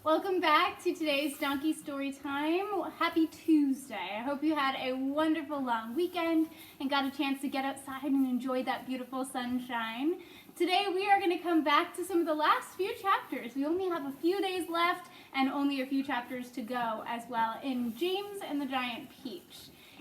Welcome back to today's Donkey Story Time. Happy Tuesday. I hope you had a wonderful long weekend and got a chance to get outside and enjoy that beautiful sunshine. Today we are going to come back to some of the last few chapters. We only have a few days left and only a few chapters to go as well in James and the Giant Peach.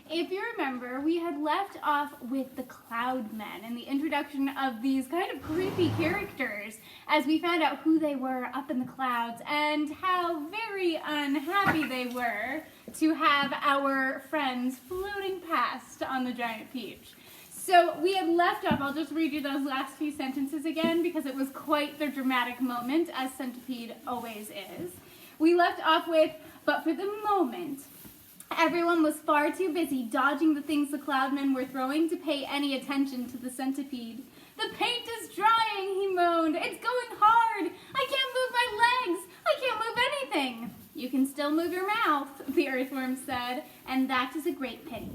If you remember, we had left off with the Cloud Men and the introduction of these kind of creepy characters as we found out who they were up in the clouds and how very unhappy they were to have our friends floating past on the Giant Peach. So we had left off, I'll just read you those last few sentences again because it was quite the dramatic moment, as Centipede always is. We left off with, but for the moment, everyone was far too busy dodging the things the Cloudmen were throwing to pay any attention to the Centipede. "The paint is drying," he moaned. "It's going hard. I can't move my legs. I can't move anything." "You can still move your mouth," the Earthworm said, "and that is a great pity."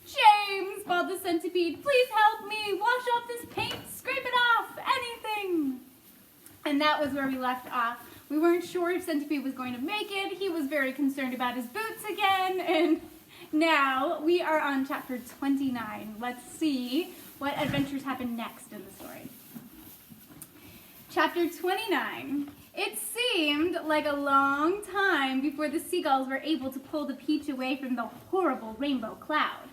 "James," bawled the Centipede, "please help me. Wash off this paint. Scrape it off. Anything." And that was where we left off. We weren't sure if Centipede was going to make it. He was very concerned about his boots again. And now we are on chapter 29. Let's see what adventures happen next in the story. Chapter 29. It seemed like a long time before the seagulls were able to pull the peach away from the horrible rainbow cloud.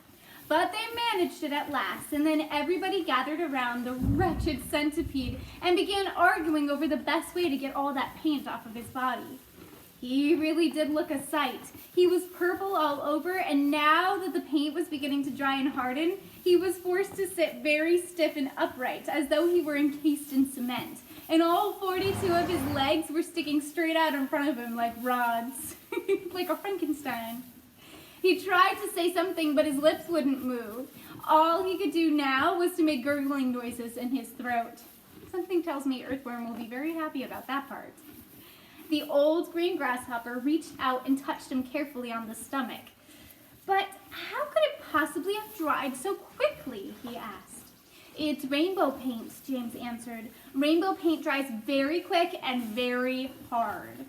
But they managed it at last, and then everybody gathered around the wretched Centipede and began arguing over the best way to get all that paint off of his body. He really did look a sight. He was purple all over, and now that the paint was beginning to dry and harden, he was forced to sit very stiff and upright, as though he were encased in cement. And all 42 of his legs were sticking straight out in front of him like rods, like a Frankenstein. He tried to say something, but his lips wouldn't move. All he could do now was to make gurgling noises in his throat. Something tells me Earthworm will be very happy about that part. The old green grasshopper reached out and touched him carefully on the stomach. "But how could it possibly have dried so quickly?" he asked. "It's rainbow paint," James answered. "Rainbow paint dries very quick and very hard."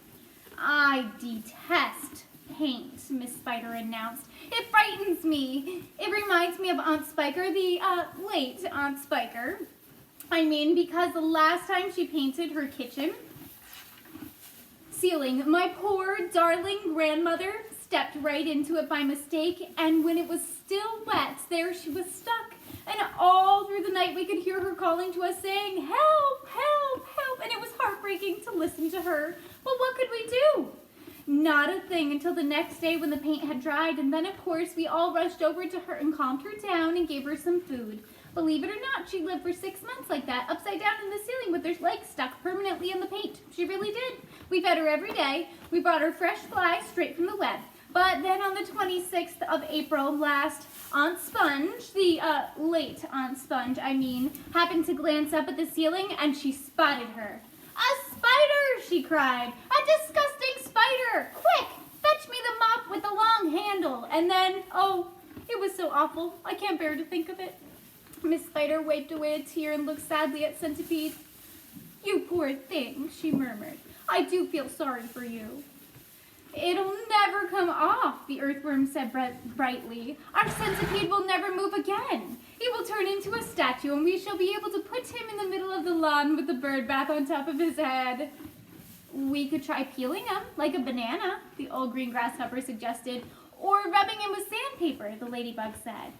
"I detest paint," Miss Spider announced. "It frightens me. It reminds me of Aunt Spiker, the late Aunt Spiker. I mean, because the last time she painted her kitchen ceiling, my poor darling grandmother stepped right into it by mistake, and when it was still wet, there she was stuck. And all through the night we could hear her calling to us saying, 'Help, help, help,' and it was heartbreaking to listen to her. But what could we do? Not a thing until the next day when the paint had dried, and then, of course, we all rushed over to her and calmed her down and gave her some food. Believe it or not, she lived for 6 months like that, upside down in the ceiling with her legs stuck permanently in the paint. She really did. We fed her every day. We brought her fresh flies straight from the web. But then on the 26th of April last, Aunt Sponge, the late Aunt Sponge, happened to glance up at the ceiling, and she spotted her. 'A spider!' she cried. 'A disgusting spider! Quick, fetch me the mop with the long handle!' And then, oh, it was so awful. I can't bear to think of it." Miss Spider wiped away a tear and looked sadly at Centipede. "You poor thing," she murmured. "I do feel sorry for you." "It'll never come off," the Earthworm said brightly. "Our Centipede will never move again. He will turn into a statue, and we shall be able to put him in the middle of the lawn with the bird bath on top of his head." "We could try peeling him, like a banana," the old green grasshopper suggested. "Or rubbing him with sandpaper," the ladybug said.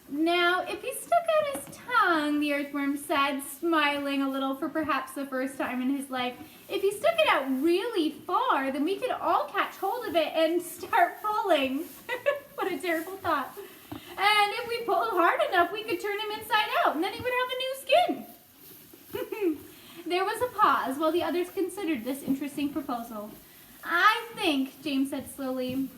"Now, if he stuck out his tongue," the Earthworm said, smiling a little for perhaps the first time in his life, "if he stuck it out really far, then we could all catch hold of it and start pulling." What a terrible thought. "And if we pulled hard enough, we could turn him inside out, and then he would have a new skin." There was a pause while the others considered this interesting proposal. "I think," James said slowly,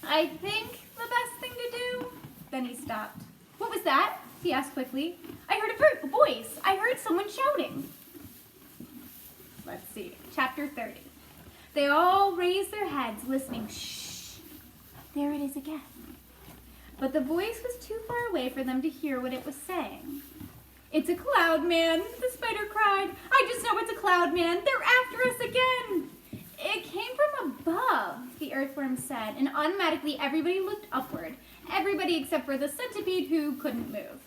"I think the best thing to do—" Then he stopped. "What was that?" he asked quickly. "I heard a voice. I heard someone shouting." Let's see. Chapter 30. They all raised their heads, listening. Shh! There it is again. But the voice was too far away for them to hear what it was saying. "It's a cloud man," the spider cried. "I just know it's a cloud man. They're after us again." It came from said, and automatically everybody looked upward. Everybody except for the centipede who couldn't move.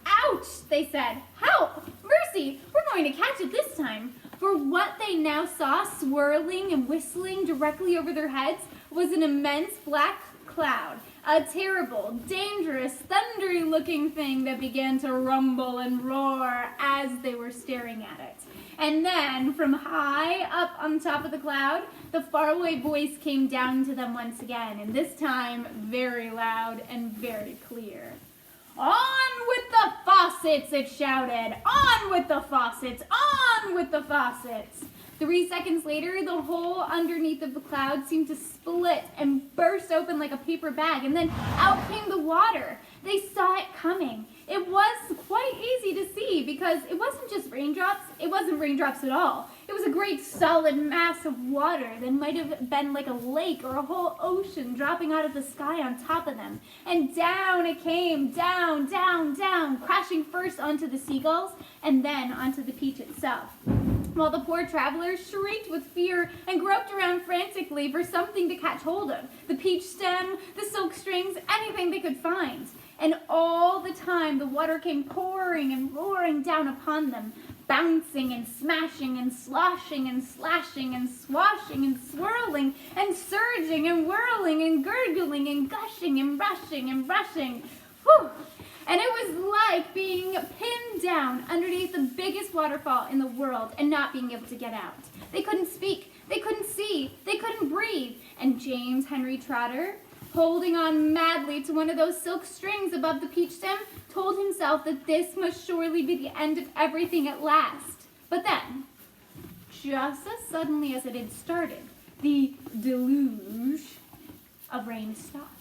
Ouch, they said. Help! Mercy! We're going to catch it this time. For what they now saw swirling and whistling directly over their heads was an immense black cloud. A terrible, dangerous, thundery-looking thing that began to rumble and roar as they were staring at it. And then, from high up on top of the cloud, the faraway voice came down to them once again, and this time very loud and very clear. On with the faucets, it shouted. On with the faucets, on with the faucets. 3 seconds later, the hole underneath of the cloud seemed to split and burst open like a paper bag, and then out came the water. They saw it coming. It was quite easy to see because it wasn't just raindrops. It wasn't raindrops at all. It was a great solid mass of water that might have been like a lake or a whole ocean dropping out of the sky on top of them. And down it came, down, down, down, crashing first onto the seagulls and then onto the peach itself. While the poor travelers shrieked with fear and groped around frantically for something to catch hold of. The peach stem, the silk strings, anything they could find. And all the time the water came pouring and roaring down upon them, bouncing and smashing and sloshing and slashing and swashing and swirling and surging and whirling and gurgling and gushing and rushing and rushing. Whew! And it was like being pinned down underneath the biggest waterfall in the world and not being able to get out. They couldn't speak, they couldn't see, they couldn't breathe. And James Henry Trotter, holding on madly to one of those silk strings above the peach stem, told himself that this must surely be the end of everything at last. But then, just as suddenly as it had started, the deluge of rain stopped.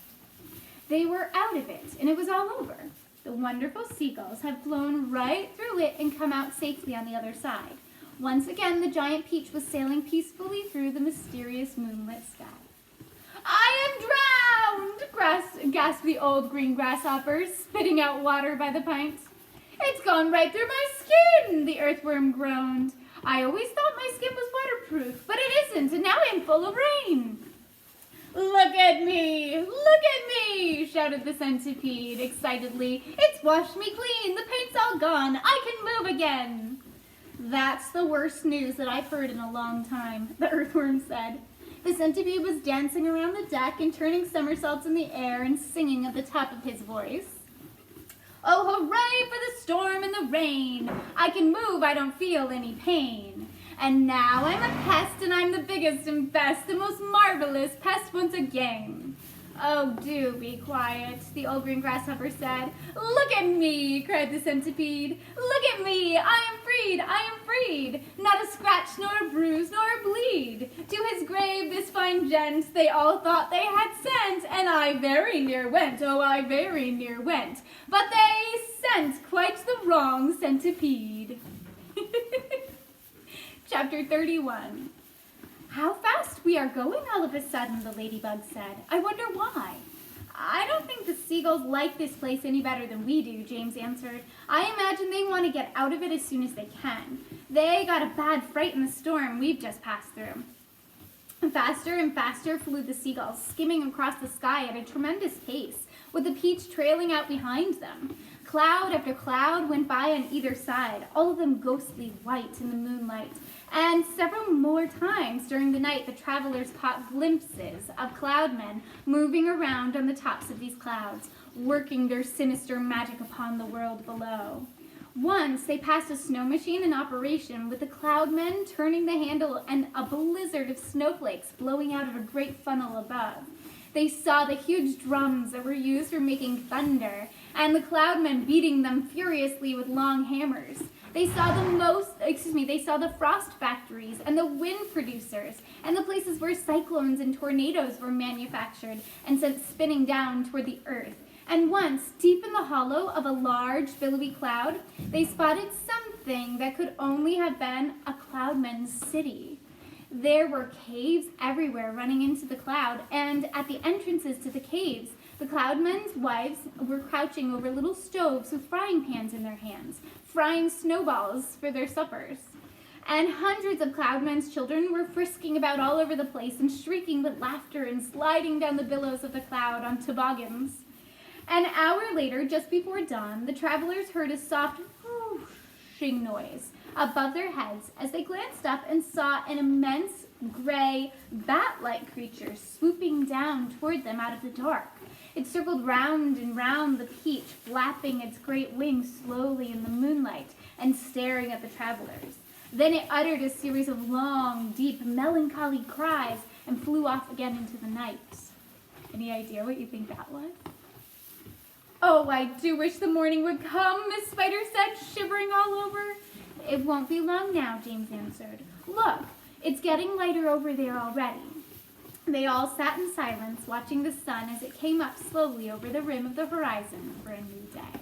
They were out of it, and it was all over. The wonderful seagulls had flown right through it and come out safely on the other side. Once again, the giant peach was sailing peacefully through the mysterious moonlit sky. "I am drowned!" gasped the old green grasshopper, spitting out water by the pint. "It's gone right through my skin!" the earthworm groaned. "I always thought my skin was waterproof, but it isn't, and now I'm full of rain." "Look at me! Look at me!" shouted the centipede excitedly. "It's washed me clean! The paint's all gone! I can move again!" "That's the worst news that I've heard in a long time," the earthworm said. The centipede was dancing around the deck and turning somersaults in the air and singing at the top of his voice. "Oh, hooray for the storm and the rain! I can move, I don't feel any pain. And now I'm a pest, and I'm the biggest and best, the most marvelous pest once again." "Oh, do be quiet," the old green grasshopper said. "Look at me," cried the centipede. "Look at me, I am freed, I am freed. Not a scratch, nor a bruise, nor a bleed. To his grave this fine gent they all thought they had sent, and I very near went, oh, I very near went. But they sent quite the wrong centipede." Chapter 31. "How fast we are going all of a sudden," the ladybug said. "I wonder why." "I don't think the seagulls like this place any better than we do," James answered. "I imagine they want to get out of it as soon as they can. They got a bad fright in the storm we've just passed through." Faster and faster flew the seagulls, skimming across the sky at a tremendous pace, with the peach trailing out behind them. Cloud after cloud went by on either side, all of them ghostly white in the moonlight. And several more times during the night, the travelers caught glimpses of cloudmen moving around on the tops of these clouds, working their sinister magic upon the world below. Once they passed a snow machine in operation with the cloudmen turning the handle and a blizzard of snowflakes blowing out of a great funnel above. They saw the huge drums that were used for making thunder, and the cloudmen beating them furiously with long hammers. They saw the frost factories and the wind producers and the places where cyclones and tornadoes were manufactured and sent spinning down toward the earth. And once, deep in the hollow of a large billowy cloud, they spotted something that could only have been a cloudman's city. There were caves everywhere running into the cloud, and at the entrances to the caves, the cloudmen's wives were crouching over little stoves with frying pans in their hands, frying snowballs for their suppers. And hundreds of Cloudman's children were frisking about all over the place and shrieking with laughter and sliding down the billows of the cloud on toboggans. An hour later, just before dawn, the travelers heard a soft whooshing noise above their heads as they glanced up and saw an immense gray bat-like creature swooping down toward them out of the dark. It circled round and round the peach, flapping its great wings slowly in the moonlight and staring at the travelers. Then it uttered a series of long, deep, melancholy cries and flew off again into the night. Any idea what you think that was? Oh, I do wish the morning would come, Miss Spider said, shivering all over. It won't be long now, James answered. Look, it's getting lighter over there already. They all sat in silence, watching the sun as it came up slowly over the rim of the horizon for a new day.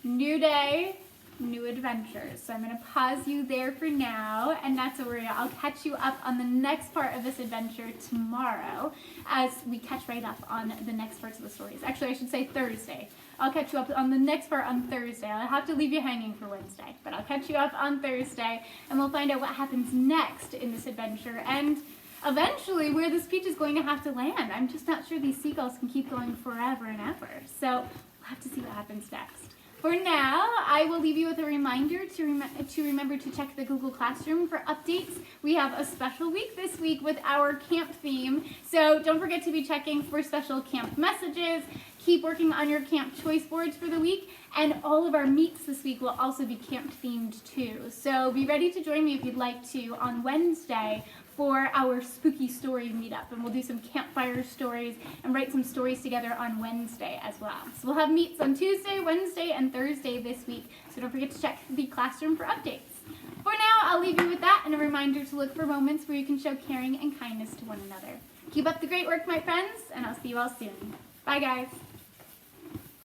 New day, new adventures. So I'm going to pause you there for now, and not to worry, I'll catch you up on the next part of this adventure tomorrow as we catch right up on the next parts of the stories. Actually, I should say Thursday. I'll catch you up on the next part on Thursday. I'll have to leave you hanging for Wednesday, but I'll catch you up on Thursday, and we'll find out what happens next in this adventure, and eventually where this peach is going to have to land. I'm just not sure these seagulls can keep going forever and ever, so we'll have to see what happens next. For now, I will leave you with a reminder to remember to check the Google Classroom for updates. We have a special week this week with our camp theme, so don't forget to be checking for special camp messages. Keep working on your camp choice boards for the week, and all of our meets this week will also be camp themed too. So be ready to join me if you'd like to on Wednesday for our spooky story meetup, and we'll do some campfire stories and write some stories together on Wednesday as well. So we'll have meets on Tuesday, Wednesday, and Thursday this week, so don't forget to check the classroom for updates. For now, I'll leave you with that and a reminder to look for moments where you can show caring and kindness to one another. Keep up the great work, my friends, and I'll see you all soon. Bye, guys.